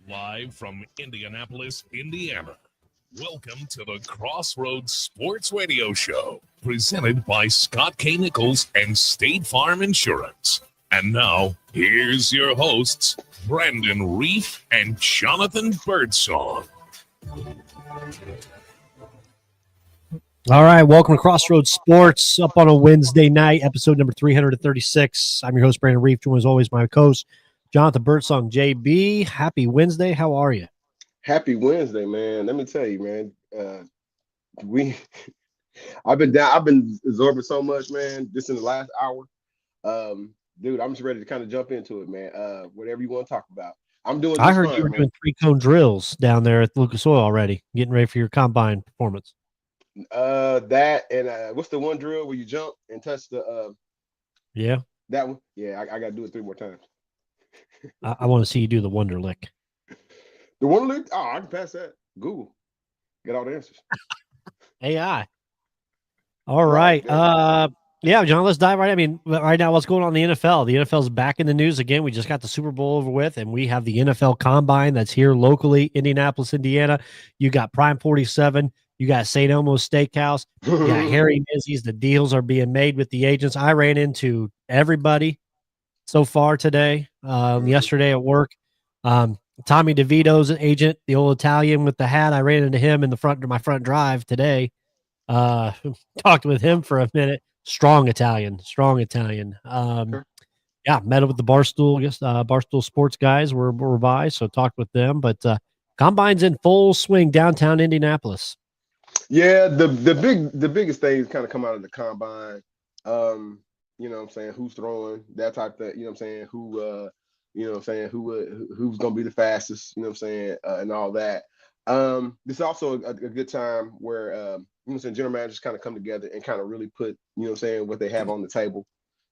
Live from Indianapolis, Indiana. Welcome to the Crossroads Sports Radio Show, presented by Scott K. Nichols and State Farm Insurance. And now, here's your hosts, Brandon Reef and Jonathan Birdsong. All right, welcome to Crossroads Sports, up on a Wednesday night, episode number 336. I'm your host, Brandon Reef, joined as always my co-host, Jonathan Birdsong. JB, happy Wednesday. How are you? Happy Wednesday, man. Let me tell you, man. I've been absorbing so much, man, just in the last hour. Dude, I'm just ready to kind of jump into it, man. Whatever you want to talk about. I'm doing I heard you were doing 3-cone drills down there at Lucas Oil already, getting ready for your combine performance. That and what's the one drill where you jump and touch the yeah, that one? Yeah, I gotta do it 3 more times. I want to see you do the Wonder Lick. The Wonder Lick? Oh, I can pass that. Google. Get all the answers. AI. All right. Yeah, John, let's dive right in. I mean, right now, what's going on in the NFL? The NFL's back in the news again. We just got the Super Bowl over with, and we have the NFL Combine that's here locally, Indianapolis, Indiana. You got Prime 47. You got St. Elmo's Steakhouse. You got Harry Mizzy's. The deals are being made with the agents. I ran into everybody so far today, yesterday at work. Tommy DeVito's an agent, the old Italian with the hat. I ran into him in my front drive today. Talked with him for a minute. Strong Italian. Yeah, met up with the Barstool Sports guys were by, so talked with them. But Combine's in full swing downtown Indianapolis. Yeah, the biggest things kind of come out of the Combine. You know what I'm saying, who's throwing, that type of thing, you know what I'm saying, who's gonna be the fastest, you know what I'm saying, and all that. This is also a good time where you know what I'm saying, general managers kind of come together and kind of really put, you know what I'm saying, what they have on the table.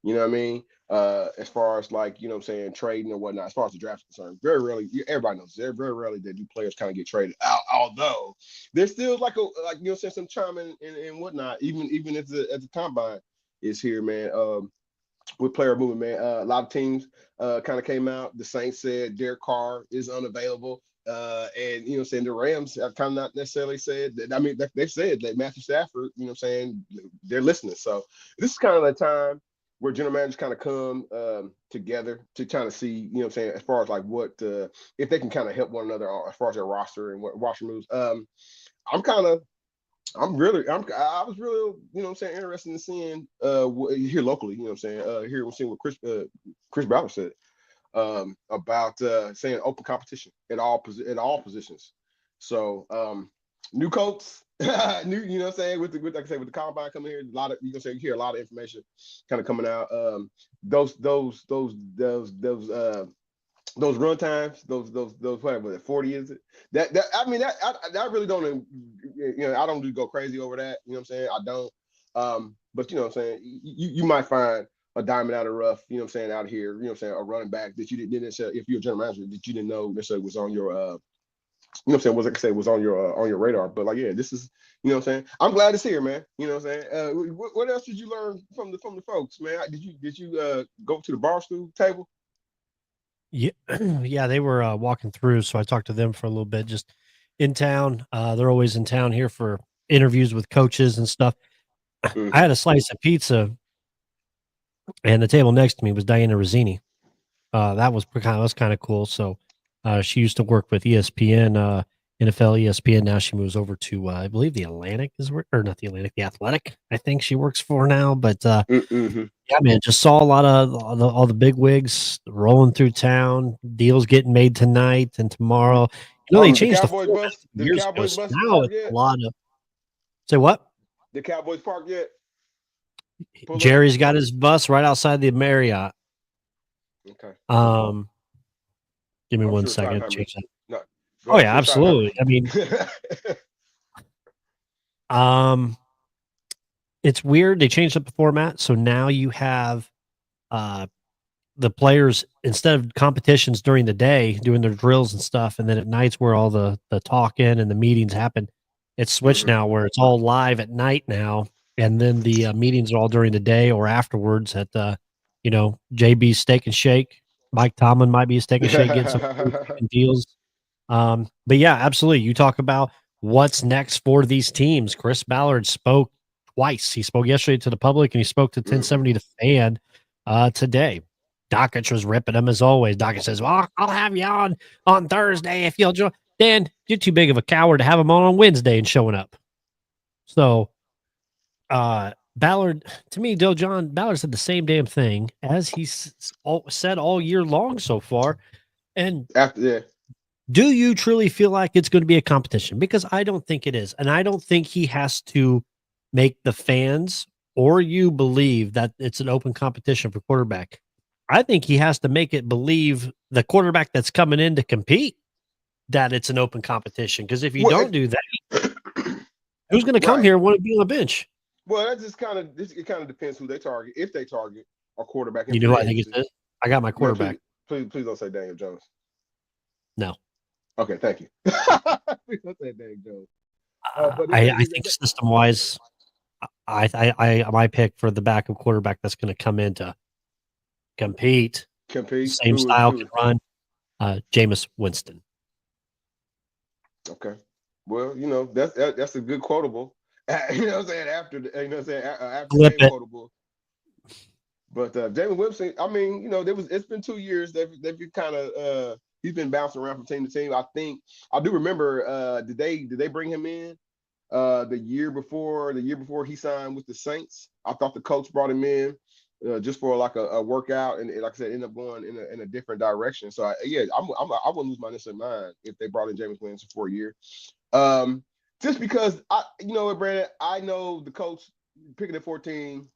You know what I mean? As far as like, you know what I'm saying, trading or whatnot, as far as the draft is concerned, very rarely, everybody knows, very rarely that do players kind of get traded out, although there's still like you know what I'm saying, some charm and whatnot, even as the Combine is here, man. With player movement, man. A lot of teams kind of came out. The Saints said Derek Carr is unavailable. And, you know what I'm saying, the Rams have kind of not necessarily said that. I mean, they've said that Matthew Stafford, you know what I'm saying, they're listening. So this is kind of the time where general managers kind of come together to kind of see, you know what I'm saying, as far as like what, if they can kind of help one another as far as their roster and what roster moves. I was really, you know what I'm saying, interested in seeing here locally, you know what I'm saying, here we're seeing what Chris Ballard said about saying open competition at all positions. So new coats, you know what I'm saying, with like I say, with the Combine coming here, a lot of, you can say, you hear a lot of information kind of coming out. Those run times, those whatever, 40 is it? That I mean, that I really don't, you know, I don't go crazy over that. You know what I'm saying? I don't. But you know what I'm saying, you might find a diamond out of rough, you know what I'm saying, out here, you know what I'm saying, a running back that you didn't necessarily, if you're a general manager, that you didn't know necessarily was on your you know what I'm saying, was on your radar. But like, yeah, this is, you know what I'm saying, I'm glad it's here, man. You know what I'm saying? What else did you learn from the folks, man? Did you go to the Barstool table? Yeah, yeah, they were walking through, so I talked to them for a little bit, just in town. They're always in town here for interviews with coaches and stuff. I had a slice of pizza, and the table next to me was Diana Rossini. That was kind of cool. So she used to work with ESPN, NFL ESPN. Now she moves over to I believe the Atlantic the Athletic. I think she works for now. But yeah, man, just saw a lot of all the big wigs rolling through town. Deals getting made tonight and tomorrow. You know, they changed the Cowboys bus. Now it's a lot of. Say what? The Cowboys park yet? Jerry's got his bus right outside the Marriott. Okay. Give me one second. Change that. No, oh yeah, absolutely. I mean, it's weird. They changed up the format, so now you have the players, instead of competitions during the day doing their drills and stuff, and then at nights where all the talking and the meetings happen. It's switched now where it's all live at night now, and then the meetings are all during the day or afterwards at JB's Steak and Shake. Mike Tomlin might be a Steak and Shake, getting some deals. But yeah, absolutely. You talk about what's next for these teams. Chris Ballard spoke twice. He spoke yesterday to the public and he spoke to 1070 The Fan today. Dockich was ripping him as always. Dockich says, well, I'll have you on Thursday if you'll join. Dan, you're too big of a coward to have him on Wednesday and showing up. So Ballard, to me, John Ballard said the same damn thing as he said all year long so far. And after that, do you truly feel like it's going to be a competition? Because I don't think it is. And I don't think he has to make the fans or you believe that it's an open competition for quarterback. I think he has to make it believe the quarterback that's coming in to compete that it's an open competition. Because if you don't do that, who's going to come here and want to be on the bench? Well, that just it kind of depends who they target. If they target a quarterback, you know what I think it is? I got my quarterback. Please don't say Daniel Jones. No. Okay, thank you. Please don't say Daniel Jones. I think system wise, my pick for the backup quarterback that's going to come in to compete, same style can run, Jameis Winston. Okay, well, that's a good quotable. You know what I'm saying? After the game quotable. But Jameis Winston, I mean, it's been 2 years. They've kind of he's been bouncing around from team to team. I do remember. Did they bring him in the year before he signed with the Saints? I thought the coach brought him in just for like a workout, and like I said, ended up going in a different direction. So I wouldn't lose my innocent mind if they brought in Jameis Winston for a year. Just because Brandon, I know the coach picking at 14.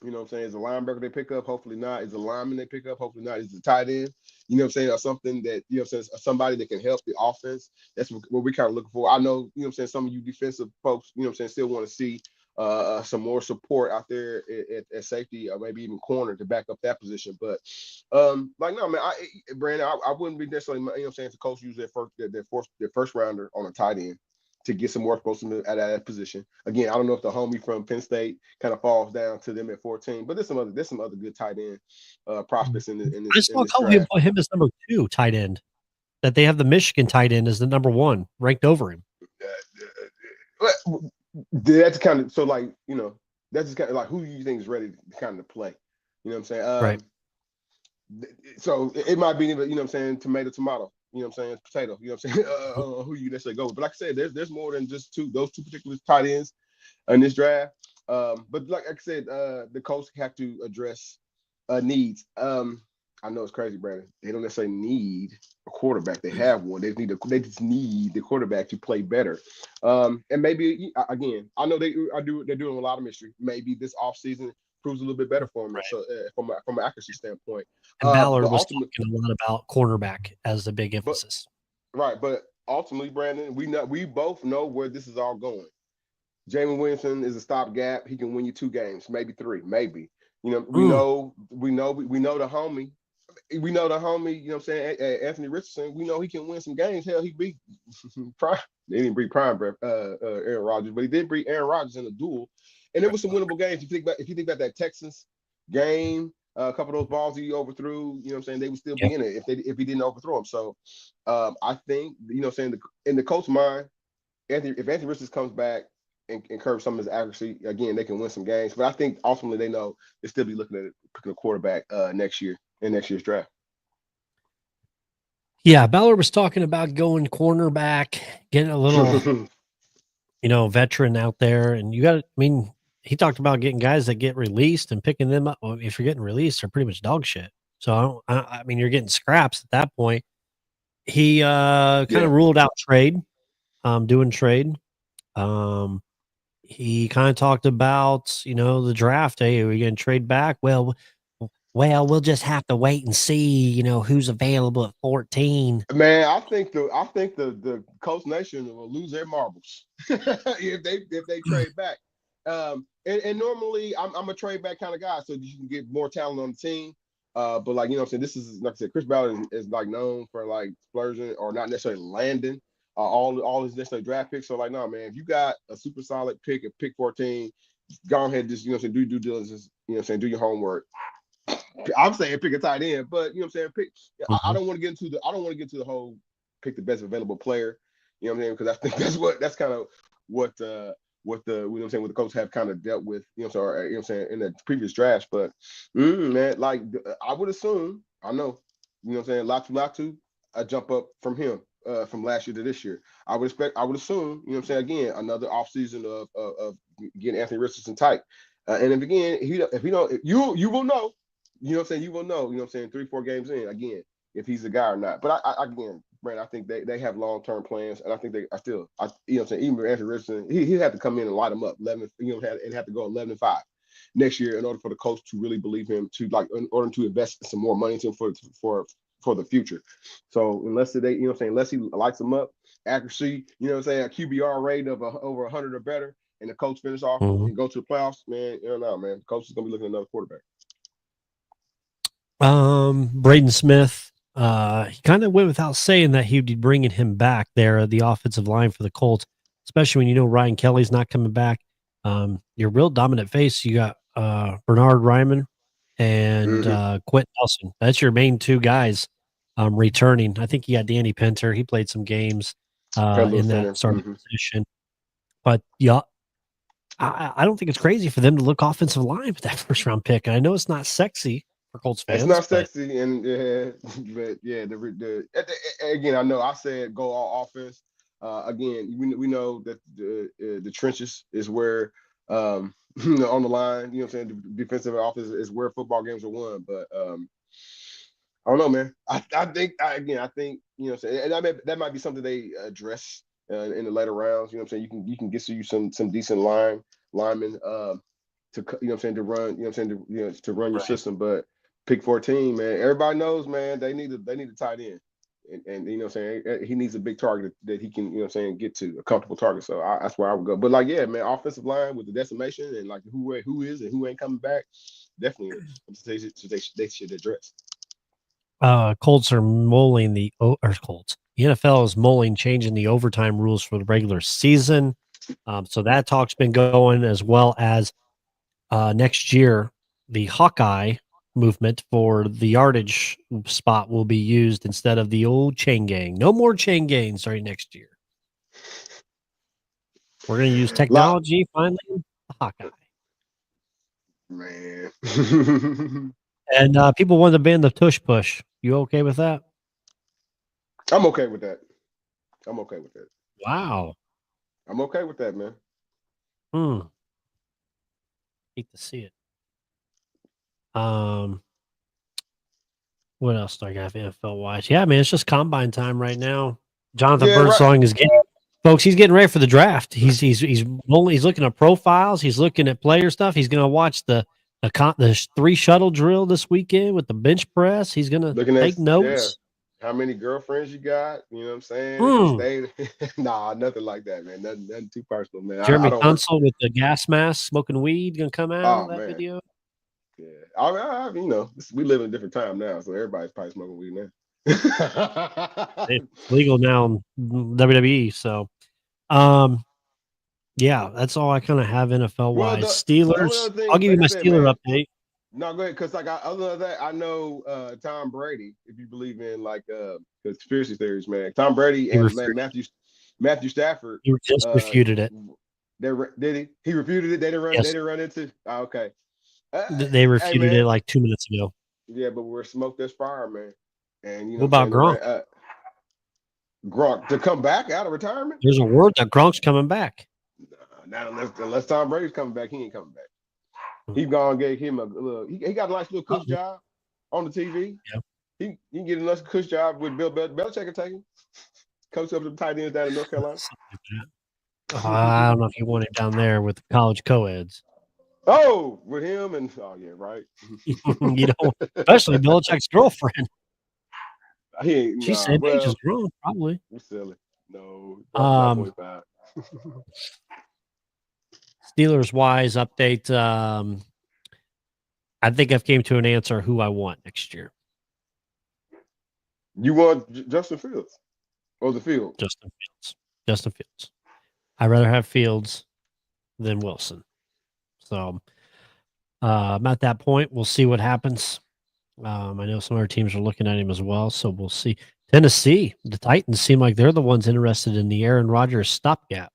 You know what I'm saying? Is a linebacker they pick up? Hopefully not. Is a lineman they pick up? Hopefully not. Is a tight end? You know what I'm saying? Or something that, somebody that can help the offense. That's what we're kind of looking for. I know, some of you defensive folks, still want to see some more support out there at safety or maybe even corner to back up that position. But no, man, Brandon, I wouldn't be necessarily, if the coach use their first rounder on a tight end to get some more explosiveness at that position. Again, I don't know if the homie from Penn State kind of falls down to them at 14, but there's some other good tight end prospects in this. I still call him as number 2 tight end. That they have the Michigan tight end as the number 1 ranked over him. That's kind of that's just kind of like who you think is ready to kind of play. You know what I'm saying? Right. So it might be, tomato. You know what I'm saying? Potato. You know what I'm saying? Who you necessarily go with. But like I said, there's more than just those two particular tight ends in this draft. But like I said, the coach have to address needs. I know it's crazy, Brandon. They don't necessarily need a quarterback. They have one. They just need the quarterback to play better. And maybe again, I know they're doing a lot of mystery. Maybe this offseason proves a little bit better for him. Right. So from an accuracy standpoint. And Ballard was talking a lot about cornerback as the big emphasis. But ultimately, Brandon, we both know where this is all going. Jameis Winston is a stopgap. He can win you 2 games, maybe 3, maybe. We know the homie. We know the homie. You know what I'm saying? Anthony Richardson. We know he can win some games. Hell, he beat Prime. They didn't beat Prime, Aaron Rodgers, but he did beat Aaron Rodgers in a duel. And there was some winnable games. If you think about that Texans game, a couple of those balls he overthrew, you know what I'm saying, they would still be in it if he didn't overthrow them. So I think, in the coach's mind, if Anthony Richardson comes back and curbs some of his accuracy, again, they can win some games. But I think ultimately they know they'll still be looking at picking a quarterback next year in next year's draft. Yeah, Ballard was talking about going cornerback, getting a little, veteran out there. And he talked about getting guys that get released and picking them up. Well, if you're getting released, they're pretty much dog shit. So you're getting scraps at that point. He kind of ruled out doing trade. He kind of talked about, the draft. Hey, are we going to trade back? Well, we'll just have to wait and see, who's available at 14. Man, I think the Coach Nation will lose their marbles if they trade back. And normally I'm a trade back kind of guy, so you can get more talent on the team. But like, I'm saying, this is, like I said, Chris Ballard is like known for like splurging or not necessarily landing all his necessary draft picks. So like, no, man, if you got a super solid pick at pick 14, go ahead, just, do due diligence, do your homework. I'm saying pick a tight end, but pick. I don't want to get into the whole pick the best available player. You know what I'm saying? Because I think that's kind of what the what the Colts have kind of dealt with. You know what I'm saying in the previous drafts. But man, like I would assume, I know, you know what I'm saying, Latu, a jump up from him from last year to this year. I would assume, you know what I'm saying, again, another offseason of getting Anthony Richardson tight. And if again, if you will know, you know what I'm saying, you will know, you know what I'm saying, 3-4 games in, again, if he's the guy or not. But I again, Brandon, I think they have long-term plans, and I think they are still, you know what I'm saying, even Anthony Richardson, he had to come in and light him up 11, you know, and have to go 11-5 next year in order for the coach to really believe him, to like in order to invest some more money into him for the future. So unless they, you know what I'm saying, unless he lights them up, accuracy, you know what I'm saying, a QBR rate of over 100 or better, and the coach finish off and go to the playoffs, man, you know, man, the coach is gonna be looking at another quarterback. Braden Smith, he kind of went without saying that he'd be bringing him back there, the offensive line for the Colts, especially when you know Ryan Kelly's not coming back. Your real dominant face, you got Bernard Ryman and Quentin Nelson. That's your main two guys returning. I think you got Danny Pinter. He played some games in that starting position. But yeah, I don't think it's crazy for them to look offensive line with that first round pick. And I know it's not sexy for Colts fans. It's not sexy, and but yeah, again, I know I said go all offense. Again, we know that the trenches is where on the line, you know what I'm saying, the defensive offense is where football games are won. But I don't know, man. I think you know what I'm saying, and that might be something they address in the later rounds. You know what I'm saying, you can get you some decent linemen to, you know what I'm saying, to run, you know what I'm saying, to run your system. But pick 14, man, everybody knows, man, they need a tight end. And you know what I'm saying, he needs a big target that he can, you know what I'm saying, get to a comfortable target. So that's where I would go. But like, yeah, man, offensive line with the decimation and like who is and who ain't coming back, definitely they should address. Colts are mulling the NFL is mulling changing the overtime rules for the regular season. So that talk's been going, as well as next year the Hawkeye movement for the yardage spot will be used instead of the old chain gang. No more chain gang starting next year. We're going to use technology finally. The Hawkeye, man. And people want to ban the tush push. You okay with that? I'm okay with that. Wow. I'm okay with that, man. Hate to see it. What else do I got NFL wise? Yeah, man, it's just combine time right now. Jonathan Birdsong is getting, folks. He's getting ready for the draft. He's looking at profiles. He's looking at player stuff. He's going to watch the 3 shuttle drill this weekend with the bench press. He's going to take notes. Yeah. How many girlfriends you got? You know what I'm saying? Nah, nothing like that, man. Nothing too personal, man. Jeremy Tunsil with the gas mask, smoking weed, going to come out of that video. Yeah, I you know, we live in a different time now, so everybody's probably smoking weed now. It's legal now in WWE, so yeah, that's all I kind of have NFL wise. Steelers. I'll give you my Steeler update. No, go ahead, because like other than that, I know Tom Brady. If you believe in like conspiracy theories, man, Tom Brady and Matthew Stafford. He just refuted it. Did he? He refuted it. They didn't run. Yes. They didn't run into. Oh, okay. They refuted it like 2 minutes ago. Yeah, but we're smoke this fire, man. And you know, what about Gronk? Gronk to come back out of retirement? There's a word that Gronk's coming back. Not unless Tom Brady's coming back, he ain't coming back. He gone gave him a little. He got a nice little cush job on the TV. Yeah, he can get a nice cush job with Bill Belichick can take him. Coach up the tight ends down in North Carolina. I don't know if you want it down there with the college co-eds. Oh, with him and yeah, right. You know, especially Belichick's girlfriend. She said they just grown, probably. We're silly. No. Steelers wise update. I think I've came to an answer who I want next year. You want Justin Fields or the Field? Justin Fields. I'd rather have Fields than Wilson. So I'm at that point. We'll see what happens. I know some other teams are looking at him as well, so we'll see. Tennessee, the Titans seem like they're the ones interested in the Aaron Rodgers stopgap.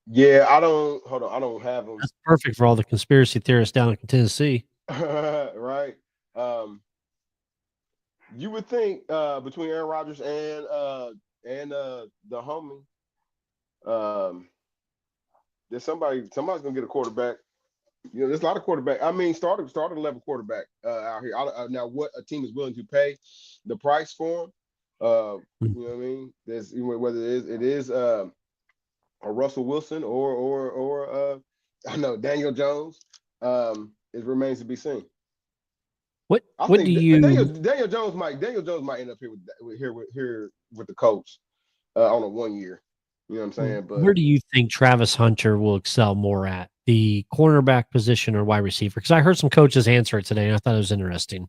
Yeah, I don't have them. That's perfect for all the conspiracy theorists down in Tennessee. Right. You would think between Aaron Rodgers and the homie, there's somebody's gonna get a quarterback. There's a lot of quarterback. I mean, starter level quarterback out here. Now, what a team is willing to pay the price for him, you know what I mean? There's whether it is a Russell Wilson or I know Daniel Jones. It remains to be seen. What think do you Daniel Jones might end up here with the Colts on a 1 year. You know what I'm saying? But where do you think Travis Hunter will excel more at, the cornerback position or wide receiver? Because I heard some coaches answer it today, and I thought it was interesting.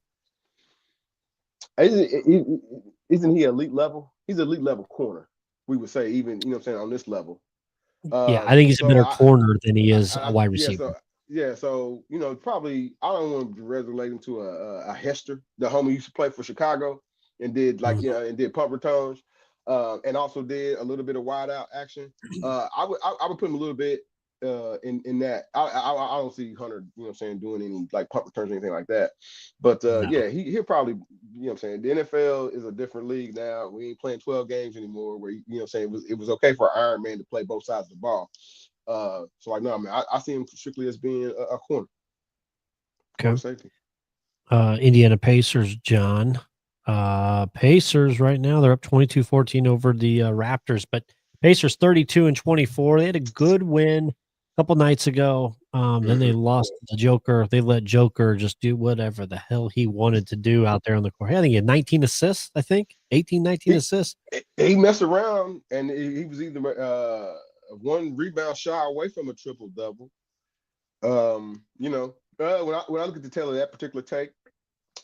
Isn't he elite level? He's elite level corner. We would say, even on this level. Yeah, I think he's a better corner than he is a wide receiver. So probably I don't want to relate him to a Hester, the homie used to play for Chicago and did and did punt returns, and also did a little bit of wide out action. I would put him a little bit in that. I don't see Hunter, doing any like punt returns or anything like that. But yeah, he'll probably, the NFL is a different league now. We ain't playing 12 games anymore where it was okay for Iron Man to play both sides of the ball. So like, no, man, I see him strictly as being a corner. Okay. Safety. Indiana Pacers, John. Pacers right now, they're up 22-14 over the Raptors, but Pacers 32-24. They had a good win a couple nights ago. Then they lost the Joker. They let Joker just do whatever the hell he wanted to do out there on the court. I think he had 19 assists, 19 assists. He messed around, and he was either one rebound shot away from a triple double. When I look at the tail of that particular take,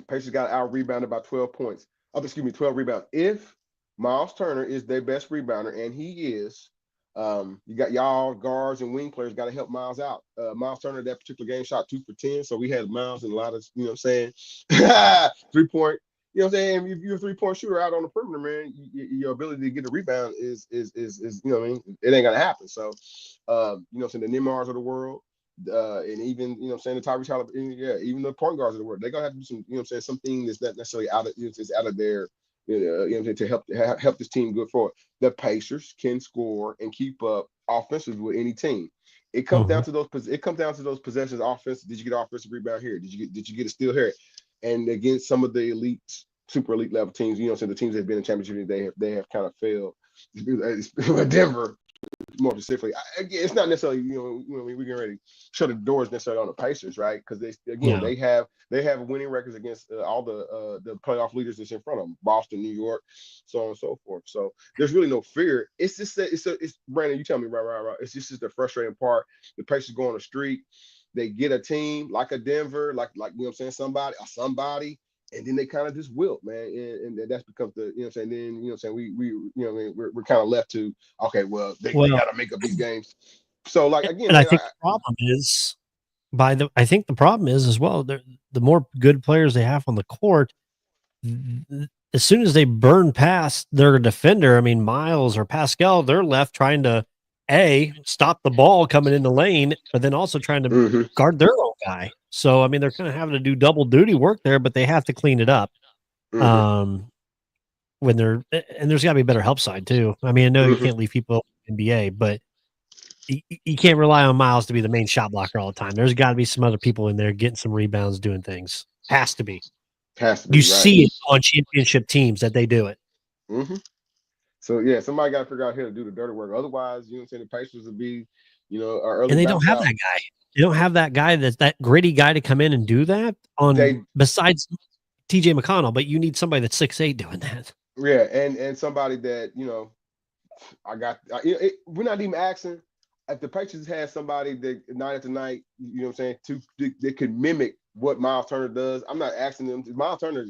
Pacers got out rebounded by 12 points. 12 rebounds. If Miles Turner is their best rebounder, and he is, you got y'all guards and wing players got to help Miles out. Miles Turner that particular game shot 2 for 10, so we had Miles in a lot of 3-point. You know what I'm saying? If you're a 3-point shooter out on the perimeter, man, your ability to get a rebound is it ain't gonna happen. So, the Neymars of the world, and even the Tyrese Halliburton, even the point guards of the world, they're gonna have to do some something that's not necessarily out of their to help this team go forward. The Pacers can score and keep up offensively with any team. It comes down to those. It comes down to those possessions. Offense. Did you get offensive rebound here? Did you get a steal here? And against some of the elite, super elite level teams, the teams that have been in championship, they have kind of failed. Denver, more specifically, it's not necessarily we can already shut the doors necessarily on the Pacers, right? Because they have winning records against all the playoff leaders that's in front of them, Boston, New York, so on and so forth. So there's really no fear. It's just that it's Brandon. You tell me, right. It's just the frustrating part. The Pacers go on a streak. They get a team like a Denver, like somebody, and then they kind of just wilt, man, and that becomes the Then we're kind of left to they got to make up these games. So like again, and I think the problem is the problem is as well. The more good players they have on the court, as soon as they burn past their defender, I mean Miles or Pascal, they're left trying to stop the ball coming in the lane, but then also trying to guard their own guy. So, I mean, they're kind of having to do double duty work there, but they have to clean it up. When there's got to be a better help side too. I mean, I know you can't leave people in the NBA, but you can't rely on Miles to be the main shot blocker all the time. There's got to be some other people in there getting some rebounds, doing things. Has to be. You see it on championship teams that they do it. So yeah, somebody got to figure out how to do the dirty work. Otherwise, the Pacers would be, early. And they don't have that guy. They don't have that guy that gritty guy to come in and do that besides TJ McConnell. But you need somebody that's 6'8" doing that. Yeah, and somebody that we're not even asking if the Pacers had somebody that night after night, they could mimic what Miles Turner does. I'm not asking them. Miles Turner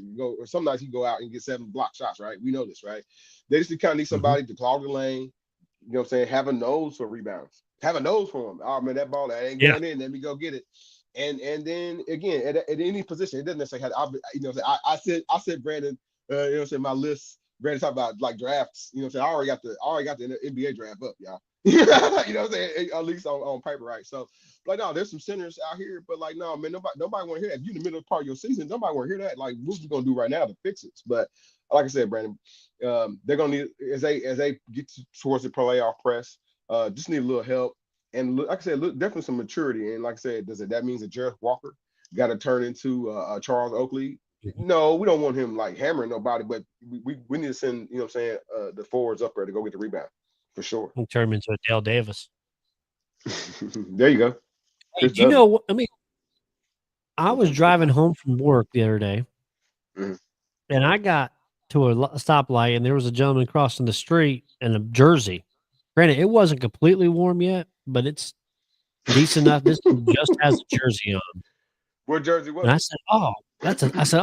some nights he go out and get 7 block shots, right? We know this, right? They just kind of need somebody to clog the lane, have a nose for rebounds. Have a nose for him. Oh man, that ball that ain't going in. Let me go get it. And then again, at any position, it doesn't necessarily have. I said, Brandon, You know what I'm saying? My list. Brandon talk about like drafts. You know what I'm saying? I already got the NBA draft up, y'all. You know what I'm saying? At least on paper, right? So, like, no, there's some centers out here, but like, no, man, nobody want to hear that. You in the middle of part of your season, nobody want to hear that. Like, what we gonna do right now to fix it? But like I said, Brandon, they're gonna need as they get towards the playoff press, just need a little help. And like I said, definitely some maturity. And like I said, that means that Jareth Walker got to turn into Charles Oakley? No, we don't want him like hammering nobody, but we need to send, you know what I'm saying, the forwards up there to go get the rebound for sure. He'll turn him into a Dale Davis. There you go. Hey, do you know what I mean? I was driving home from work the other day, and I got to a stoplight, and there was a gentleman crossing the street in a jersey. Granted, it wasn't completely warm yet, but it's decent enough. This one just has a jersey on. What jersey was? And I said, that's a that's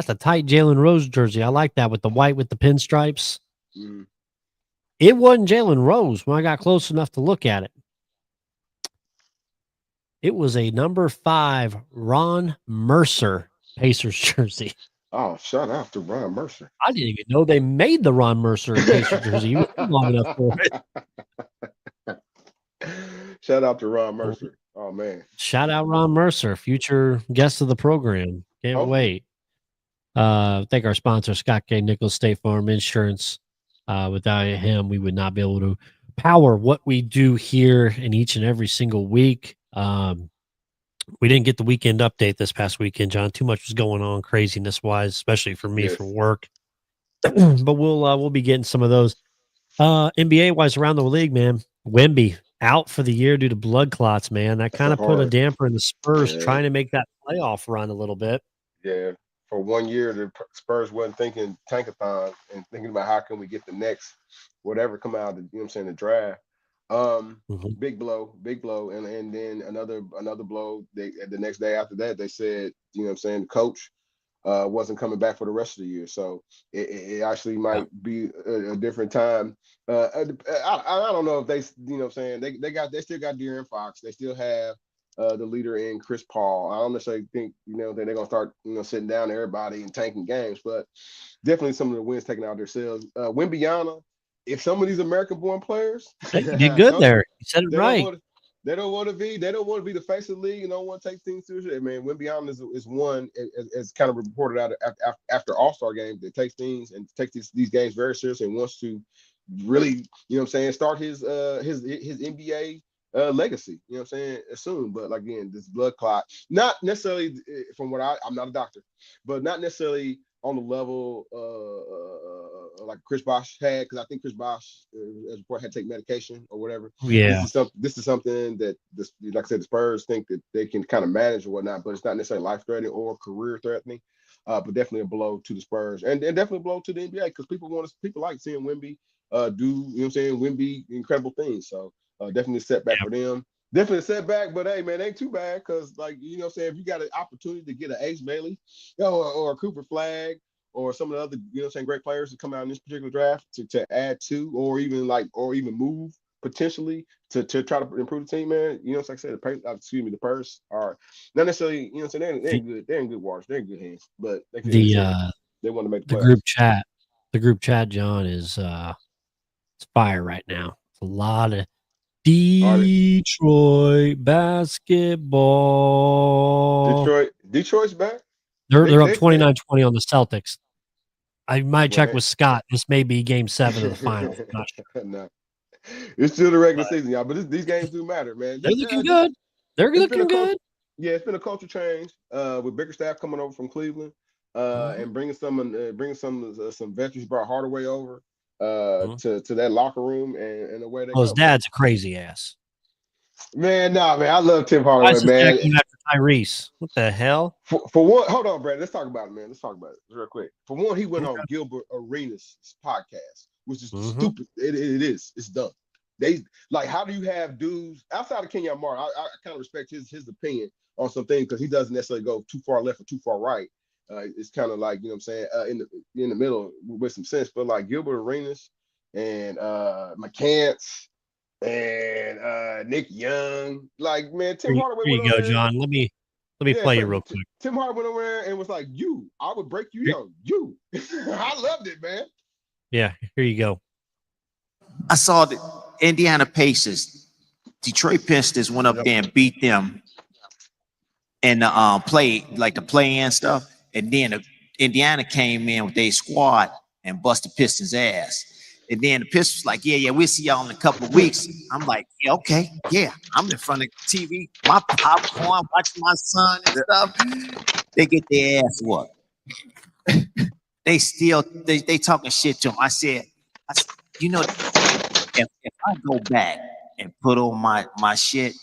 a tight Jalen Rose jersey. I like that with the white with the pinstripes. It wasn't Jalen Rose when I got close enough to look at it. It was a number 5 Ron Mercer Pacers jersey. Oh, shout out to Ron Mercer. I didn't even know they made the Ron Mercer Pacers jersey. You were long enough for it. Shout out to Ron Mercer. Oh, man. Shout out Ron Mercer, future guest of the program. Can't wait. Thank our sponsor, Scott K. Nichols State Farm Insurance. Without him, we would not be able to power what we do here in each and every single week. We didn't get the weekend update this past weekend, John. Too much was going on craziness-wise, especially for me for work. But we'll be getting some of those. NBA-wise around the league, man. Wemby out for the year due to blood clots, man. That kind of put a damper in the Spurs trying to make that playoff run a little bit. Yeah. For 1 year, the Spurs wasn't thinking tankathon and thinking about how can we get the next whatever come out of the, you know what I'm saying, the draft. Big blow. And then another blow. The next day after that, they said, you know what I'm saying, the coach wasn't coming back for the rest of the year. So it actually might be a different time. I don't know if they, you know what I'm saying, they still got De'Aaron Fox. They still have the leader in Chris Paul. I don't necessarily think, you know, that they're gonna start, you know, sitting down everybody and tanking games, but definitely some of the wins taken out of themselves. Wembyana, if some of these American-born players, you did good there. You said it right. They don't want to be the face of the league and don't want to take things seriously. Man, Wembyana is one as kind of reported out after All-Star game that takes things and takes these games very seriously and wants to really, you know what I'm saying, start his NBA legacy, you know what I'm saying, soon. But again, this blood clot, not necessarily from what I'm not a doctor, but not necessarily on the level like Chris Bosh had, because I think Chris Bosh, as report, had to take medication or whatever. Yeah, this is something that like I said, the Spurs think that they can kind of manage or whatnot, but it's not necessarily life-threatening or career-threatening. But definitely a blow to the Spurs and definitely a blow to the NBA, because people like seeing Wemby do, you know what I'm saying, Wemby incredible things. So definitely a setback for them. Definitely a setback, but hey, man, ain't too bad, because, like, you know what I'm saying, if you got an opportunity to get an Ace Bailey or a Cooper Flagg or some of the other, you know what I'm saying, great players to come out in this particular draft to add to or even move potentially to try to improve the team, man, you know what I'm saying, the purse are not necessarily, you know what I'm saying, they're in good, they're in good waters, they're in good hands, but they want to make the group chat. The group chat, John, is it's fire right now. It's a lot of Detroit basketball. Detroit's back. They're up 29-20 on the Celtics. I might check with Scott. This may be Game 7 of the finals. I'm not sure. No. It's still the regular season, y'all. But these games do matter, man. They're looking good. They're looking good. Yeah, it's been a culture change with Bickerstaff coming over from Cleveland and bringing some veterans. Brought Hardaway over to that locker room and the way they. Well, his dad's a crazy ass. Man, man, I love Tim Hardaway, man. After Tyrese, what the hell? For one, hold on, Brad. Let's talk about it, man. Let's talk about it real quick. For one, he went on Gilbert Arenas' podcast, which is stupid. It is. It's dumb. They like, how do you have dudes outside of Kenyon Martin? I kind of respect his opinion on some things, because he doesn't necessarily go too far left or too far right. It's kind of like, you know what I'm saying, in the middle with some sense. But like Gilbert Arenas and McCants and Nick Young, like, man, Tim Hardaway. Here you go, John. Let me Let me play so you real quick. Tim Hardaway went over there and was like, I would break you down. You. I loved it, man. Yeah, here you go. I saw the Indiana Pacers, Detroit Pistons went up there and beat them in the play-in stuff, and then Indiana came in with their squad and busted Pistons' ass. And then the Pistons like, yeah, we'll see y'all in a couple of weeks. I'm like, yeah, okay, yeah. I'm in front of the TV, my popcorn, watching my son and stuff. They get their ass whooped. They talking shit to him. I said, you know, if I go back and put on my shit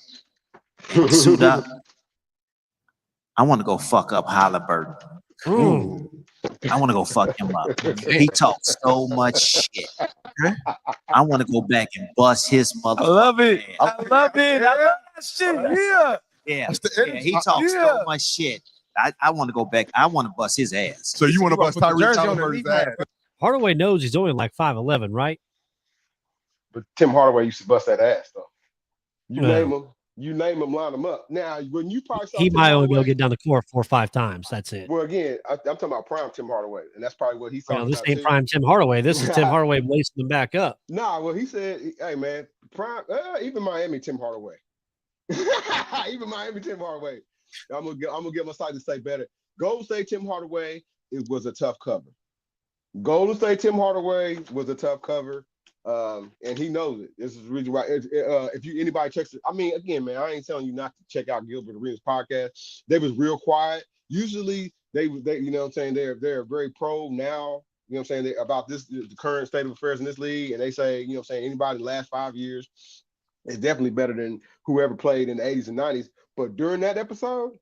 and suit up, I want to go fuck up Halliburton. I want to go fuck him up. He talks so much shit. I want to go back and bust his mother. I love it. I love that shit. Yeah. He talks so much shit. I want to go back. I want to bust his ass. So you want to bust Tyrese Halliburton's ass? Hardaway knows he's only like 5'11", right? But Tim Hardaway used to bust that ass, though. You name him, line him up. Now, when you probably saw he Tim might only Hardaway, go get down the court 4 or 5 times. That's it. Well, again, I'm talking about prime Tim Hardaway, and that's probably what he saw. This ain't prime Tim Hardaway. This is Tim Hardaway lacing them back up. Nah, well, he said, hey, man, prime, even Miami Tim Hardaway. Even Miami Tim Hardaway. I'm gonna get my side to say better. Golden State Tim Hardaway, it was a tough cover. Golden State Tim Hardaway was a tough cover. And he knows it. This is the reason why. If anybody checks it, I mean, again, man, I ain't telling you not to check out Gilbert Arenas' podcast. They was real quiet. Usually, they you know what I'm saying, they're very pro now. You know what I'm saying, about the current state of affairs in this league, and they say, you know what I'm saying, anybody in the last 5 years is definitely better than whoever played in the 80s and 90s. But during that episode,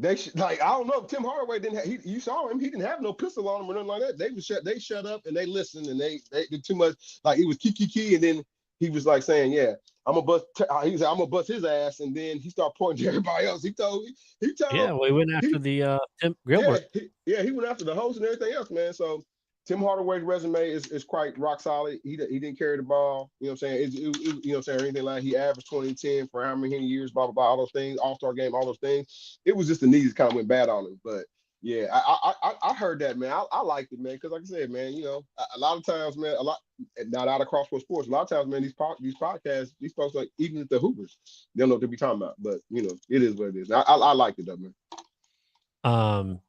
I don't know, Tim Hardaway didn't have, you saw him, he didn't have no pistol on him or nothing like that. They shut up and they listened, and they did too much, like it was key, and then he was like saying, yeah, I'm gonna bust his ass, and then he started pointing to everybody else. He told yeah, well, he went after the Tim Gilbert. He went after the host and everything else, man. So Tim Hardaway's resume is quite rock solid. He didn't carry the ball, you know what I'm saying? You know what I'm saying, or anything like that. He averaged 20 and 10 for how many years, blah, blah, blah, all those things, all-star game, all those things. It was just the knees kind of went bad on him. But yeah, I heard that, man. I liked it, man, because like I said, man, you know, a lot of times, man, not out of Crossroads Sports, a lot of times, man, these podcasts, these folks, like, even the Hoopers, they don't know what to be talking about. But, you know, it is what it is. I liked it, though, man.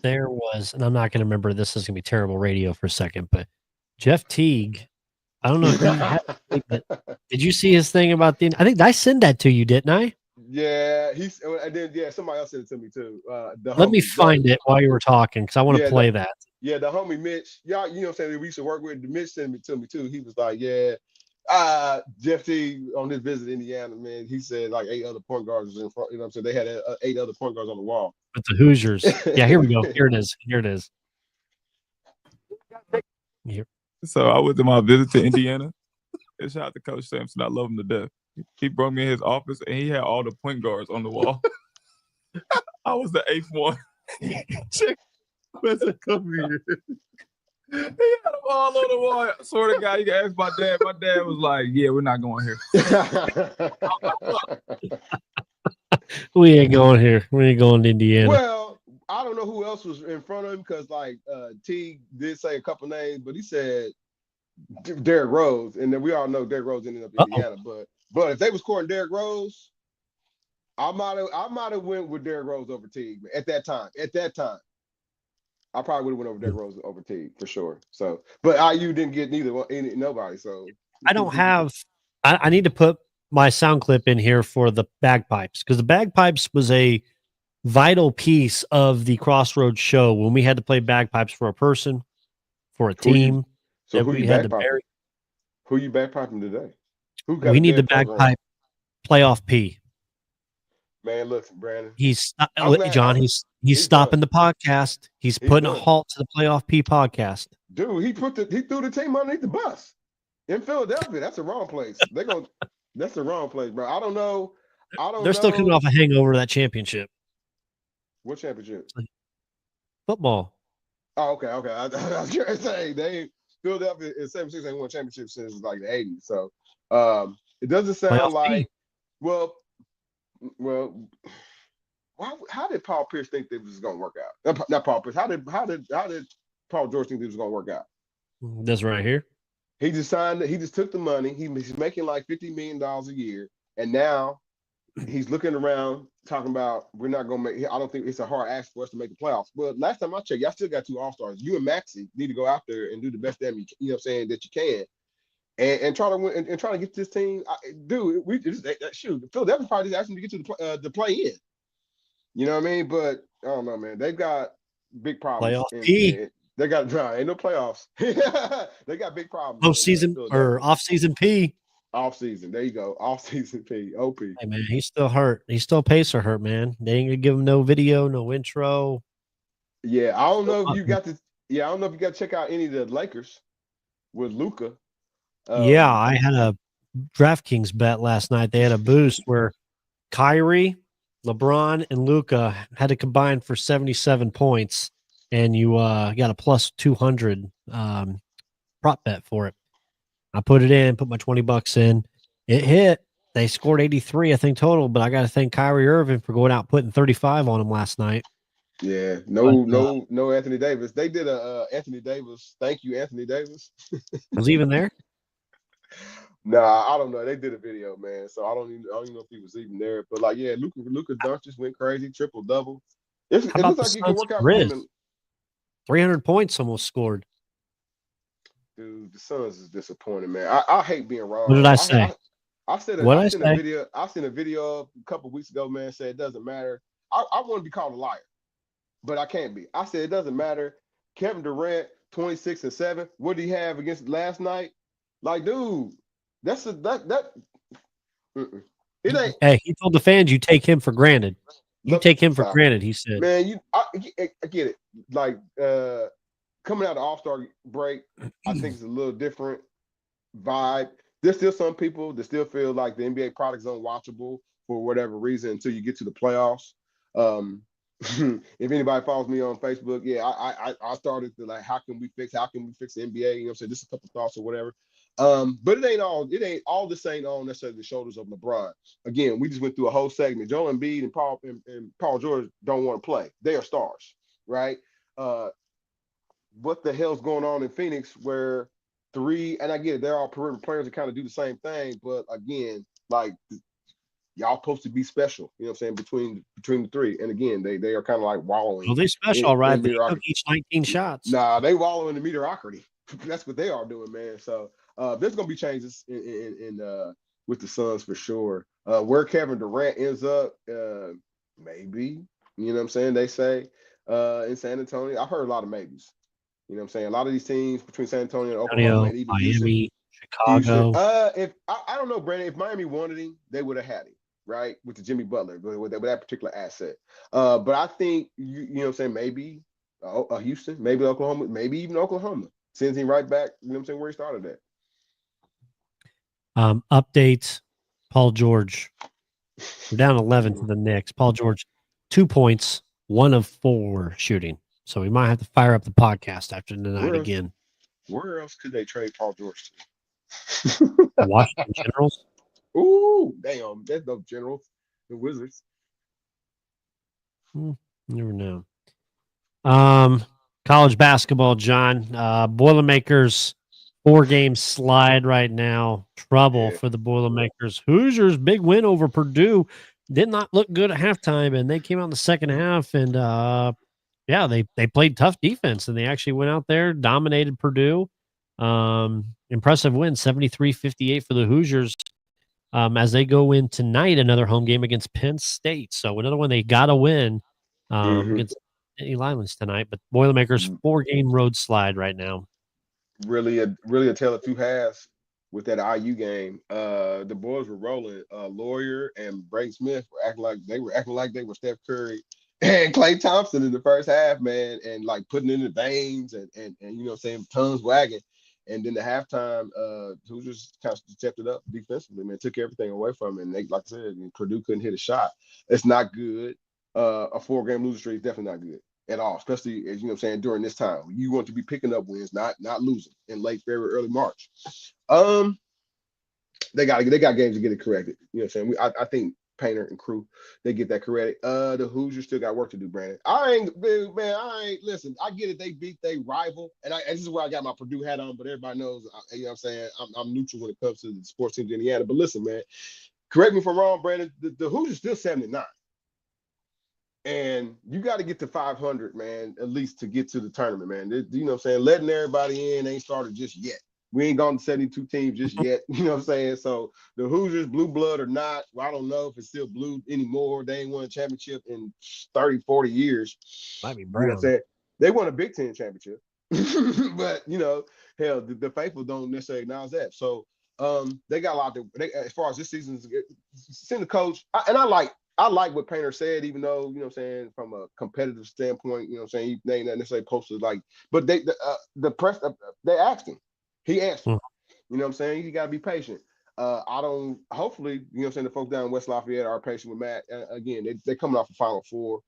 There was, and I'm not going to remember, this is going to be terrible radio for a second, but Jeff Teague, I don't know if you had, did you see his thing about I think I sent that to you, didn't I? Yeah, and then somebody else sent it to me too. Let me find it while you were talking, because I want to play that. Yeah, the homie Mitch, y'all, you know what I'm saying, we used to work with. Mitch sent it to me too. He was like, yeah, Jeff T on this visit to Indiana, man, he said like 8 other point guards was in front. You know what I'm saying? They had 8 other point guards on the wall. With the Hoosiers. Yeah, here we go. Here it is. Here. So I went to my visit to Indiana. And shout out to Coach Sampson. I love him to death. He brought me in his office, and he had all the point guards on the wall. I was the 8th one. Check. Come here. He had them all on the wall. I swear to God, you can ask my dad. My dad was like, yeah, we're not going here. We ain't going here. We ain't going to Indiana. Well, I don't know who else was in front of him, because like T did say a couple names, but he said Derrick Rose, and then we all know Derrick Rose ended up in Indiana. But if they was courting Derrick Rose, I might have went with Derrick Rose over Teague at that time. I probably would have went over Derrick Rose over Teague for sure. So, but IU didn't get nobody. So I don't have. I need to put my sound clip in here for the bagpipes, because the bagpipes was a vital piece of the Crossroads show when we had to play bagpipes for a person, for a team. Who you bagpiping today? We need the bagpipe playoff P. Man, listen, Brandon. John. He's stopping the podcast. He's putting a halt to the playoff P podcast. Dude, he threw the team underneath the bus in Philadelphia. That's the wrong place. That's the wrong place, bro. I don't know. They're still coming off a hangover of that championship. What championship? Football. Oh, okay. I was trying to say Philadelphia in 76 ain't won championships since like the 80s. So it doesn't sound like well, how did Paul Pierce think that this was gonna work out? Not Paul Pierce. How did Paul George think this was gonna work out? This right here. He just signed it. He just took the money. He's making like $50 million a year, and now he's looking around talking about we're not gonna make. I don't think it's a hard ask for us to make the playoffs. But last time I checked, y'all still got 2 All-Stars. You and Maxey need to go out there and do the best damn you know what I'm saying that you can, and try to win and try to get this team. Dude, shoot, Philadelphia probably just asked them to get to the play in. You know what I mean? But I don't know, man. They've got big problems. They got ain't no playoffs. They got big problems. Postseason or off-season P. Off-season. There you go. Off-season P. OP. Hey, man, he's still hurt. He's still pacer hurt, man. They ain't gonna give him no video, no intro. Yeah, I don't know if you got to. Yeah, I don't know if you got to check out any of the Lakers with Luka. Yeah, I had a DraftKings bet last night. They had a boost where Kyrie, LeBron, and Luka had to combine for 77 points. And you got a plus 200 prop bet for it. I put it in, put my $20 in. It hit. They scored 83, I think, total. But I got to thank Kyrie Irving for going out putting 35 on him last night. Yeah, no Anthony Davis. They did a Anthony Davis. Thank you, Anthony Davis. Was he even there? Nah, I don't know. They did a video, man. So I don't even know if he was even there. But like, yeah, Luka Doncic went crazy, triple double. It looks like he can work out for him. 300 points almost scored. Dude, the Suns is disappointing, man. I hate being wrong. What did I say? I seen a video a couple weeks ago, man, said it doesn't matter. I want to be called a liar, but I can't be. I said it doesn't matter. Kevin Durant, 26 and 7. What did he have against last night? Like, dude, it ain't. Hey, he told the fans you take him for granted. You take him for granted, he said. Man, I get it. Like coming out of the All-Star break, I think it's a little different vibe. There's still some people that still feel like the NBA product is unwatchable for whatever reason until you get to the playoffs. If anybody follows me on Facebook, yeah, I started to like, how can we fix the NBA? You know what I'm saying? Just a couple thoughts or whatever. But it ain't all this ain't on necessarily the shoulders of LeBron. Again, we just went through a whole segment. Joel Embiid and Paul George don't want to play. They are stars, right? What the hell's going on in Phoenix where and I get it, they're all perimeter players that kind of do the same thing, but again, like y'all supposed to be special, you know what I'm saying, between the three. And again, they are kind of like wallowing. Well, they special, right? They took each 19 shots. Nah, they wallow in the mediocrity. That's what they are doing, man. So there's gonna be changes in with the Suns for sure. Where Kevin Durant ends up, maybe, you know what I'm saying? They say in San Antonio. I've heard a lot of maybes. You know what I'm saying? A lot of these teams between San Antonio and Oklahoma and even Miami, Chicago. If I don't know, Brandon, if Miami wanted him, they would have had him, right? With the Jimmy Butler, with that particular asset. But I think you know what I'm saying, maybe Houston, maybe Oklahoma, maybe even Oklahoma sends him right back, you know what I'm saying, where he started at. Update, Paul George. We're down 11 to the Knicks. Paul George, 2 points, 1 of 4 shooting. So we might have to fire up the podcast after tonight again. Where else could they trade Paul George to? Washington Generals. Ooh, damn. There's no Generals. The Wizards. Never know. College basketball, John. Boilermakers 4-game slide right now. Trouble for the Boilermakers. Hoosiers, big win over Purdue. Did not look good at halftime, and they came out in the second half, and they played tough defense, and they actually went out there, dominated Purdue. Impressive win, 73-58 for the Hoosiers as they go in tonight, another home game against Penn State. So another one they got to win against Lyman's tonight. But Boilermakers 4-game road slide right now. Really a tale of two halves with that IU game. The boys were rolling. Lawyer and Brady Smith were acting like they were Steph Curry and Klay Thompson in the first half, man, and like putting in the veins and you know what I'm saying, tongues wagging. And then the halftime, Hoosiers kind of stepped it up defensively, man, took everything away from them. And they, like I said, Purdue couldn't hit a shot. It's not good. A 4-game losing streak is definitely not good at all, especially, as you know what I'm saying, during this time. You want to be picking up wins, not losing in late February, early March. They got games to get it corrected. You know what I'm saying? I think Painter and crew, they get that credit. The Hoosiers still got work to do, Brandon. Listen, I get it. They beat their rival, and this is where I got my Purdue hat on, but everybody knows, you know what I'm saying, I'm neutral when it comes to the sports teams in Indiana. But listen, man, correct me if I'm wrong, Brandon, the Hoosiers still 79. And you got to get to 500, man, at least to get to the tournament, man. You know what I'm saying? Letting everybody in ain't started just yet. We ain't gone to 72 teams just yet. You know what I'm saying? So the Hoosiers, blue blood or not, well, I don't know if it's still blue anymore. They ain't won a championship in 30, 40 years. Might be brown. You know what I'm saying? They won a Big Ten championship. But, you know, hell, the faithful don't necessarily acknowledge that. So they got a lot as far as this season's send the coach. I like what Painter said, even though, you know what I'm saying, from a competitive standpoint, you know what I'm saying, they ain't necessarily posted but the press, they asked him. He answered. You know what I'm saying? You got to be patient. Hopefully, you know what I'm saying, the folks down in West Lafayette are patient with Matt. Again, they coming off the Final Four.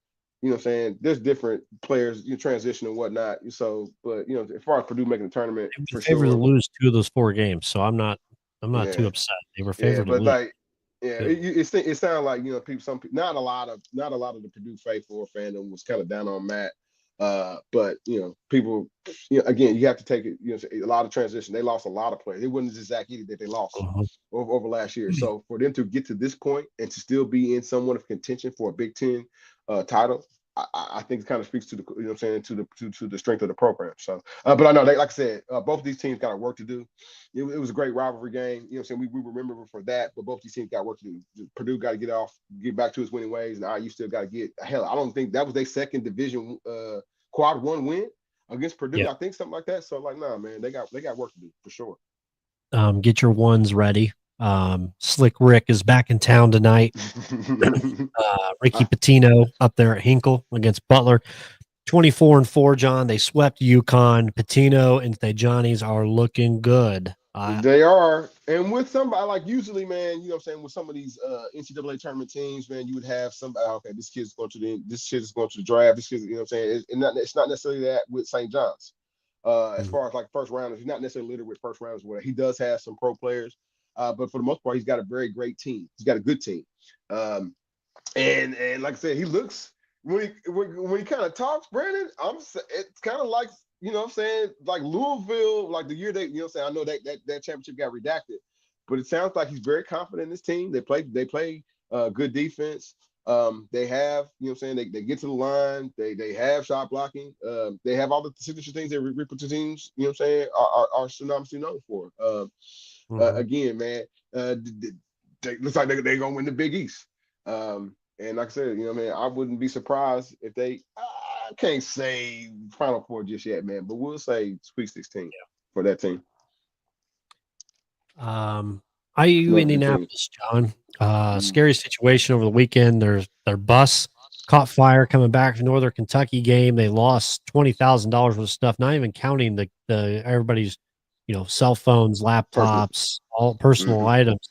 You know what I'm saying? There's different players, you transition and whatnot. So, but, you know, as far as Purdue making the tournament, they were favored to lose 2 of those 4 games. So I'm not too upset. They were favored to lose. It sounded like, you know, some people, not a lot of the Purdue faithful or fandom was kind of down on Matt. But you know, people, you know, again, you have to take it. You know, a lot of transition. They lost a lot of players. It wasn't just Zach Edey that they lost over last year. So for them to get to this point and to still be in somewhat of contention for a Big Ten title, I think it kind of speaks to the, you know what I'm saying, to the strength of the program. So, but I know, like I said, both of these teams got work to do. It was a great rivalry game. You know what I'm saying? We remember for that, but both these teams got work to do. Purdue got to get back to its winning ways, and IU still got to get, hell, I don't think that was their second division quad 1 win against Purdue. I think something like that. So, like, nah, man, they got work to do for sure. Get your ones ready. Slick Rick is back in town tonight. Ricky Pitino up there at Hinkle against Butler. 24-4, John. They swept UConn. Pitino and the Johnnies are looking good. They are. And with somebody, like, usually, man, you know what I'm saying, with some of these NCAA tournament teams, man, you would have somebody, okay, this kid is going to the draft. This kid, you know what I'm saying? It's not necessarily that with St. John's. As far as like first rounders, he's not necessarily littered with first rounders. Where he does have some pro players, but for the most part, he's got a very great team. He's got a good team, and like I said, he looks when he kind of talks, Brandon. It's kind of like, you know what I'm saying, like Louisville, like the year they, you know what I'm saying. I know that championship got redacted, but it sounds like he's very confident in this team. They play good defense. They have, you know what I'm saying, they get to the line, they have shot blocking, they have all the signature things that Ripper teams, you know what I'm saying, are synonymously known for. Again, man, looks like they're gonna win the Big East. And like I said, you know what I mean, I wouldn't be surprised if they, I can't say Final Four just yet, man, but we'll say Sweet 16 for that team. IU Indianapolis, John. Scary situation over the weekend. Their bus caught fire coming back from Northern Kentucky game. They lost $20,000 worth of stuff, not even counting the everybody's, you know, cell phones, laptops, all personal items.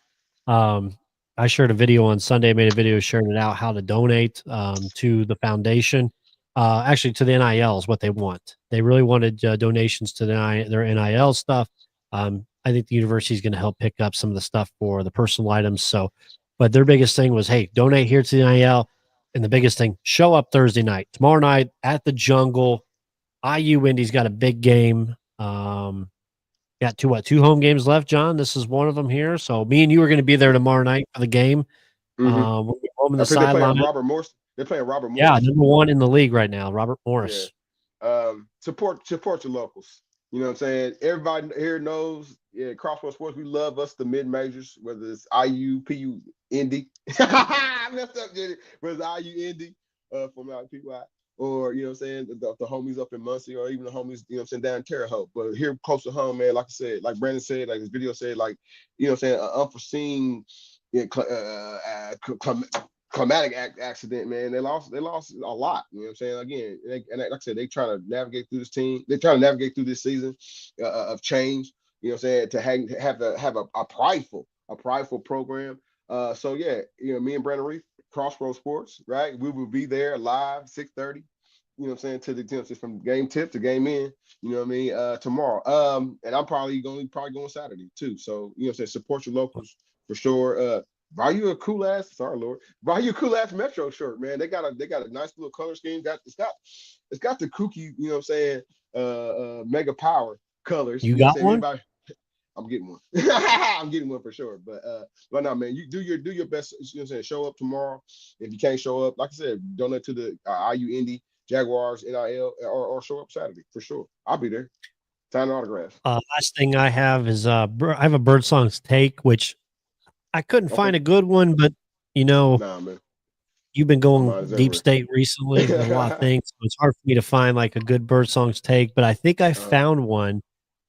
I shared a video on Sunday, made a video sharing it out how to donate to the foundation. Actually, to the NIL is what they want. They really wanted donations to their NIL stuff. I think the university is going to help pick up some of the stuff for the personal items. So, but their biggest thing was, hey, donate here to the NIL. And the biggest thing, show up Thursday night. Tomorrow night at the Jungle. IU Indy's got a big game. Got two home games left, John. This is one of them here. So me and you are going to be there tomorrow night for the game. We'll be home in the sideline. Robert Morris. They're playing Robert Morris. Yeah, number 1 in the league right now, Robert Morris. Yeah. Support your locals. You know what I'm saying? Everybody here knows, Crossroads Sports, we love us, the mid-majors, whether it's IU, PU, Indy. I messed up, Jenny. Whether it's IU, Indy, from PY, or, you know what I'm saying, the homies up in Muncie, or even the homies, you know what I'm saying, down in Terre Haute. But here close to home, man, like I said, like Brandon said, like his video said, like, you know what I'm saying, an unforeseen climatic accident, man. They lost a lot. You know what I'm saying? Again, and like I said, they trying to navigate through this team. They're trying to navigate through this season of change. You know what I'm saying? To have a prideful program. So yeah, you know, me and Brandon Reef, Crossroads Sports, right? We will be there live 6:30. You know what I'm saying, to the from game tip to game in. You know what I mean? Tomorrow. And I'm probably going Saturday too. So you know what I'm saying, support your locals for sure. Buy you a cool ass, sorry Lord, buy you a cool ass Metro shirt, man. They got a nice little color scheme. It's got the kooky, you know what I'm saying, mega power colors. You You know what I'm got saying? one? Everybody, I'm getting one. I'm getting one for sure. But no, man, you do your best. You know what I'm saying? Show up tomorrow. If you can't show up, like I said, donate to the IU Indy Jaguars NIL or show up Saturday for sure. I'll be there. Sign autographs. Last thing I have is I have a Birdsong's take, which I couldn't find a good one, but Nah, man. you've been My going mind is deep everywhere. state recently with a lot of things, so it's hard for me to find like a good Birdsong's take. But I think I found one.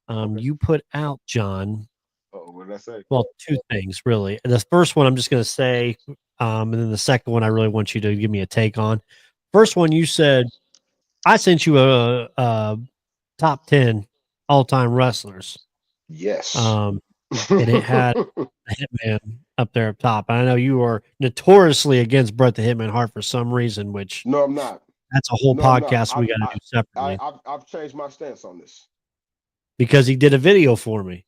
Okay. You put out, John. Oh, what did I say? Well, two things really. The first one I'm just going to say, and then the second one I really want you to give me a take on. First one, you said I sent you a top 10 all-time wrestlers. Yes. And it had the Hitman up there up top. I know you are notoriously against Bret the Hitman Hart for some reason, which No, I'm not. that's a whole No, I'm not. podcast we got to do separately I've changed my stance on this. because he did a video for me.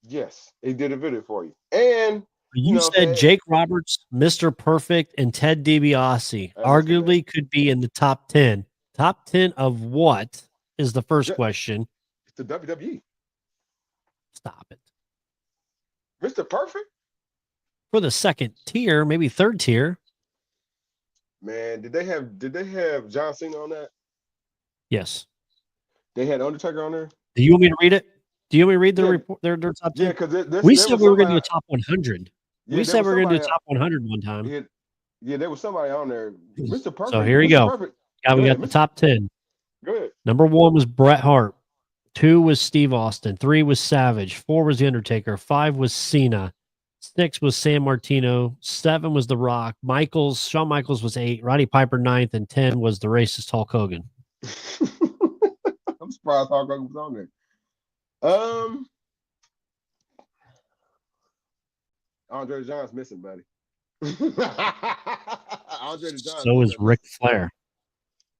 Yes, he did a video for you. And You said Jake Roberts, Mr. Perfect, and Ted DiBiase arguably could be in the top 10. Top 10 of what is the first question? It's the WWE. Stop it. Mr. Perfect? For the second tier, maybe third tier. Man, did they have John Cena on that? Yes. They had Undertaker on there? Do you want me to read it? Do you want me to read the report? Their top 10? Yeah, because we said we were going to do a top 100. Yeah, we said we were going to do a top 100 one time. Yeah, there was somebody on there. Mr. Perfect. So here you go. Perfect. Yeah, we got the top 10. Go ahead. Number 1 was Bret Hart. 2 was Steve Austin. 3 was Savage. 4 was The Undertaker. 5 was Cena. 6 was San Martino. 7 was The Rock. Shawn Michaels was 8. Roddy Piper 9th. And 10 was the racist Hulk Hogan. I'm surprised Hulk Hogan was on there. Andre the Giant's missing, buddy. Andre the Giant. So is Ric Flair.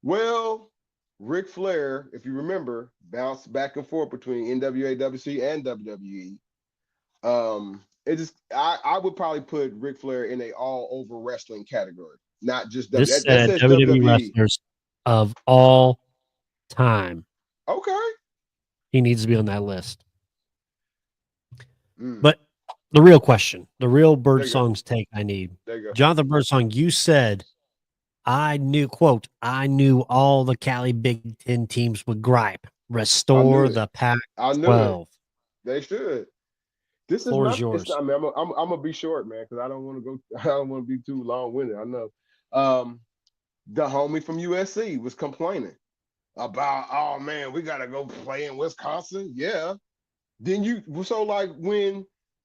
Well, Ric Flair, if you remember, bounced back and forth between NWA, WC, and WWE. I would probably put Ric Flair in a all over wrestling category, not just this said WWE wrestlers of all time. Okay, he needs to be on that list. But the real question, the real Birdsong's take I need. There you go. Jonathan Birdsong, you said, I knew all the Cali Big Ten teams would gripe. Restore the Pac-12. They should. This is yours. I'm gonna be short, man, because I don't want to be too long-winded. I know. The homie from USC was complaining about, oh man, we gotta go play in Wisconsin. Yeah. Then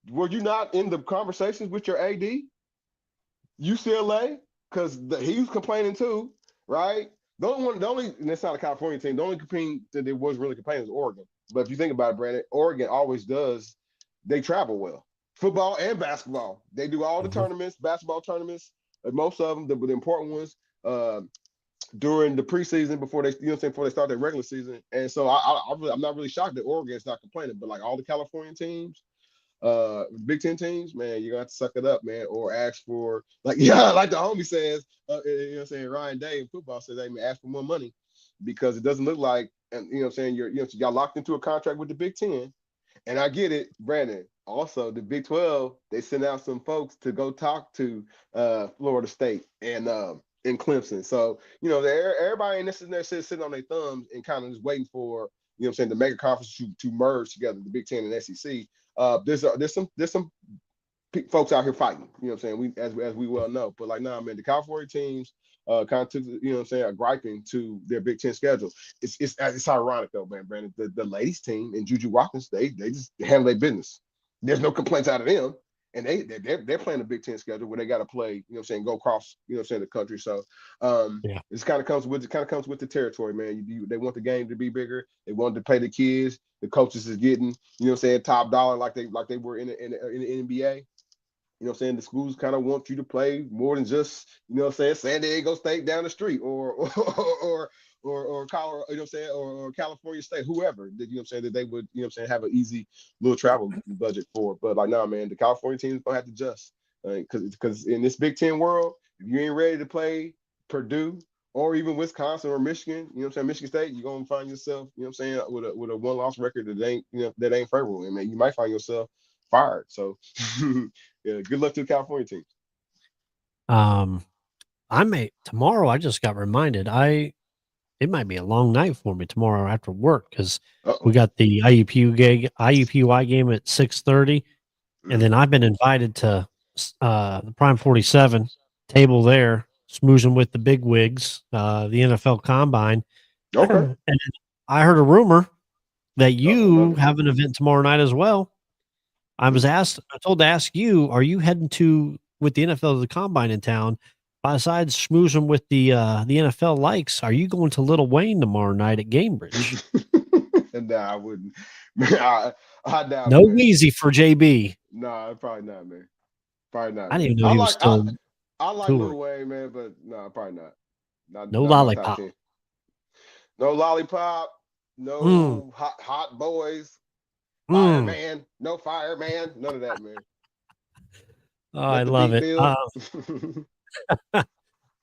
were you not in the conversations with your AD, UCLA? Because he was complaining too, right? And it's not a California team. The only team that it was really complaining was Oregon. But if you think about it, Brandon, Oregon always does. They travel well, football and basketball. They do all the tournaments, basketball tournaments, most of them, the important ones, during the preseason before they start their regular season. And so I'm not really shocked that Oregon's not complaining. But like all the California teams, Big Ten teams, man, you got to suck it up, man, or ask for like the homie says, Ryan Day in football says, hey man, ask for more money, because it doesn't look like, and y'all locked into a contract with the Big Ten, and I get it, Brandon. Also, the Big 12, they sent out some folks to go talk to Florida State and in Clemson. So everybody in this is there sitting on their thumbs and kind of just waiting for the mega conference to merge together, the Big Ten and SEC. There's some folks out here fighting, we as we well know, but like, nah, man, the California teams kind of took, are griping to their Big Ten schedule. It's ironic though, man, Brandon. The ladies team in Juju Watkins, they just handle their business. There's no complaints out of them, and they're playing the Big Ten schedule where they got to play, go across, the country. So this kind of comes with the territory, man. They want the game to be bigger. They want to pay the kids. The coaches is getting, top dollar like they were in the NBA. You know what I'm saying? The schools kind of want you to play more than just, you know what I'm saying, San Diego State down the street or Colorado, you know what I'm saying, or California State, whoever, that, you know what I'm saying, that they would, you know what I'm saying, have an easy little travel budget for. But like, nah, man, the California team's gonna have to adjust. Because in this Big Ten world, if you ain't ready to play Purdue or even Wisconsin or Michigan, you know what I'm saying, Michigan State, you're gonna find yourself, you know what I'm saying, with a one-loss record that ain't, you know, that ain't favorable. And man, you might find yourself fired. So yeah, good luck to the California team. Tomorrow I just got reminded it might be a long night for me tomorrow after work because we got the IUPUI game at 6:30, and then I've been invited to the Prime 47 table there, smoozing with the big wigs, the NFL Combine. Okay. And I heard a rumor that you have an event tomorrow night as well. I told to ask you, are you heading with the NFL to the Combine in town? Besides schmoozing with the NFL likes, are you going to Little Wayne tomorrow night at Gamebridge? Nah, I wouldn't. I doubt. No Wheezy for JB. Nah, probably not, man. Probably not. I didn't even know he was still. I like touring. Lil Wayne, man, but no, probably not. No not my lollipop. top 10. No lollipop. No hot boys. Fireman. No fireman. None of that, man. Oh, I love it.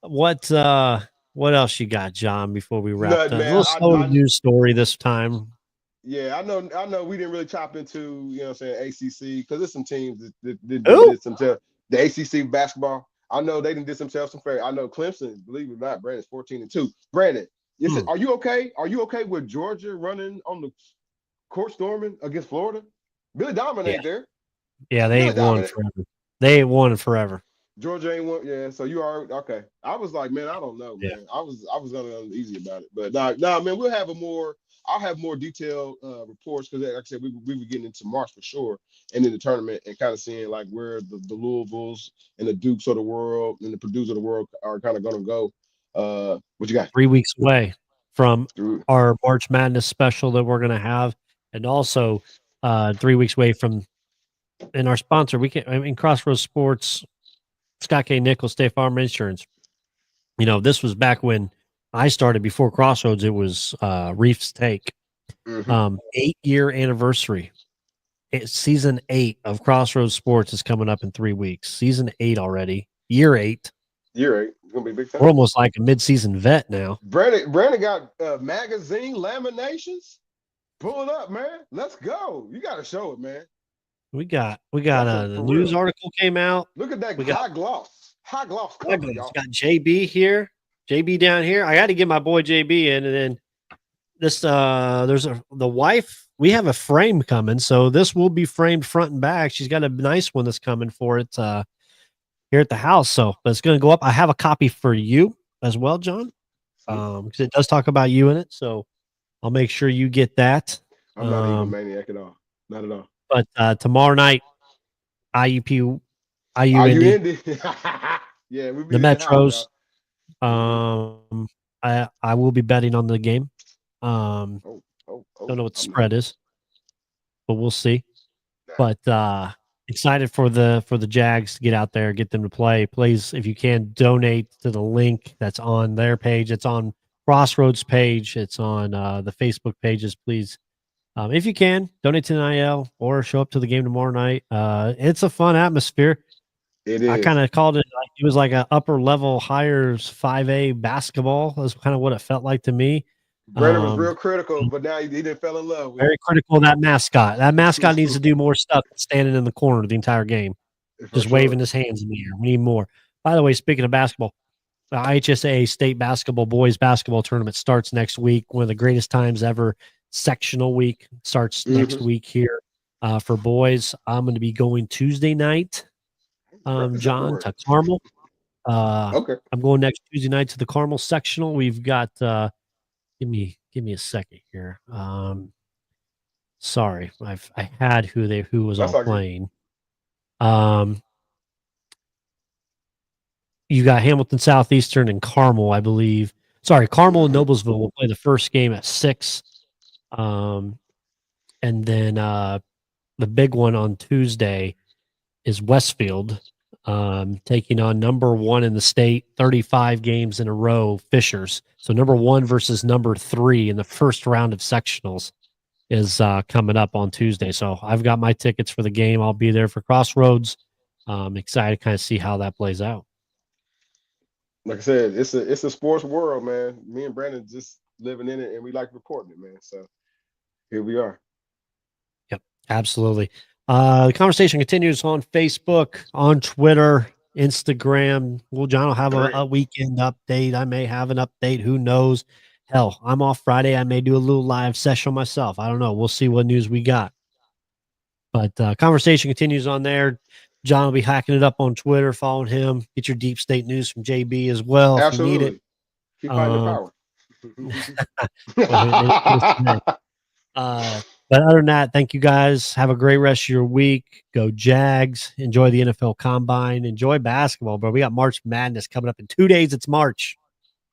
What else you got, John, before we wrap up? A little slow news story this time. Yeah, I know we didn't really chop into, you know what I'm saying, ACC, because there's some teams that did some the ACC basketball. I know they did themselves some favor. I know Clemson, believe it or not, Brandon's 14-2. Brandon, are you okay? Are you okay with Georgia running on the court storming against Florida? Billy dominated there. Yeah, they ain't won forever. They ain't won forever. Georgia ain't won. Yeah, so you are okay. I was like, man, I don't know, man. Yeah. I was gonna go easy about it, but nah, man, I'll have more detailed reports because, like I said, we were getting into March for sure, and in the tournament, and kind of seeing like where the Louisvilles and the Dukes of the world and the Purdue's of the world are kind of going to go. What you got? 3 weeks away from our March Madness special that we're going to have, and also 3 weeks away from, and our sponsor, Crossroads Sports, Scott K. Nichols, State Farm Insurance. You know, this was back when I started before Crossroads. It was Reef's Take. 8-year anniversary. Season 8 of Crossroads Sports is coming up in 3 weeks. Season 8 already. Year 8. Year 8. It's gonna be a big time. We're almost like a mid-season vet now. Brandon got magazine laminations. Pull it up, man. Let's go. You got to show it, man. We got a news article came out. Look at that high gloss. High gloss cover, y'all. Got JB here. JB down here. I got to get my boy JB in, and then this there's the wife. We have a frame coming, so this will be framed front and back. She's got a nice one that's coming for it here at the house. So it's going to go up. I have a copy for you as well, John, because it does talk about you in it. So I'll make sure you get that. I'm not even a maniac at all. Not at all. But tomorrow night, IU Indy. Yeah, we'll the be Metros. I will be betting on the game. Don't know what the spread is, but we'll see. But excited for the Jags to get out there, get them to play. Please, if you can, donate to the link that's on their page. It's on Crossroads page. It's on the Facebook pages. Please, if you can, donate to NIL or show up to the game tomorrow night. It's a fun atmosphere. It is. I kind of called it like it was like an upper level hires 5A basketball. That's kind of what it felt like to me. Brandon was real critical, but now he didn't fell in love with very critical of that mascot. That mascot needs to do more stuff than standing in the corner the entire game, just waving his hands in the air. We need more. By the way, speaking of basketball, the IHSA State Basketball Boys Basketball Tournament starts next week. One of the greatest times ever. Sectional week starts next week here for boys. I'm going to be going Tuesday night, John, to Carmel. Okay. I'm going next Tuesday night to the Carmel sectional. We've got give me a second here. Sorry, I had who was all playing. You got Hamilton Southeastern and Carmel, I believe. Sorry, Carmel and Noblesville will play the first game at 6. And then the big one on Tuesday is Westfield, taking on number 1 in the state, 35 games in a row, Fishers. So number 1 versus number 3 in the first round of sectionals is coming up on Tuesday. So I've got my tickets for the game. I'll be there for Crossroads. Excited to kind of see how that plays out. Like I said, it's a sports world, man. Me and Brandon just living in it, and we like reporting it, man. So here we are. Yep, absolutely. The conversation continues on Facebook, on Twitter, Instagram. Well, John will have a weekend update. I may have an update. Who knows? Hell, I'm off Friday. I may do a little live session myself. I don't know. We'll see what news we got. But conversation continues on there. John will be hacking it up on Twitter, following him. Get your deep state news from JB as well. Absolutely. If you need it. Keep fighting the power. But other than that, thank you guys. Have a great rest of your week. Go Jags. Enjoy the NFL Combine. Enjoy basketball, bro. We got March Madness coming up in 2 days. It's March.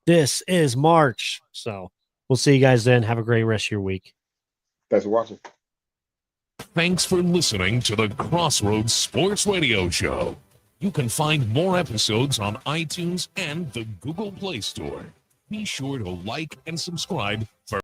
This is March. So we'll see you guys then. Have a great rest of your week. Thanks for watching. Thanks for listening to the Crossroads Sports Radio Show. You can find more episodes on iTunes and the Google Play Store. Be sure to like and subscribe for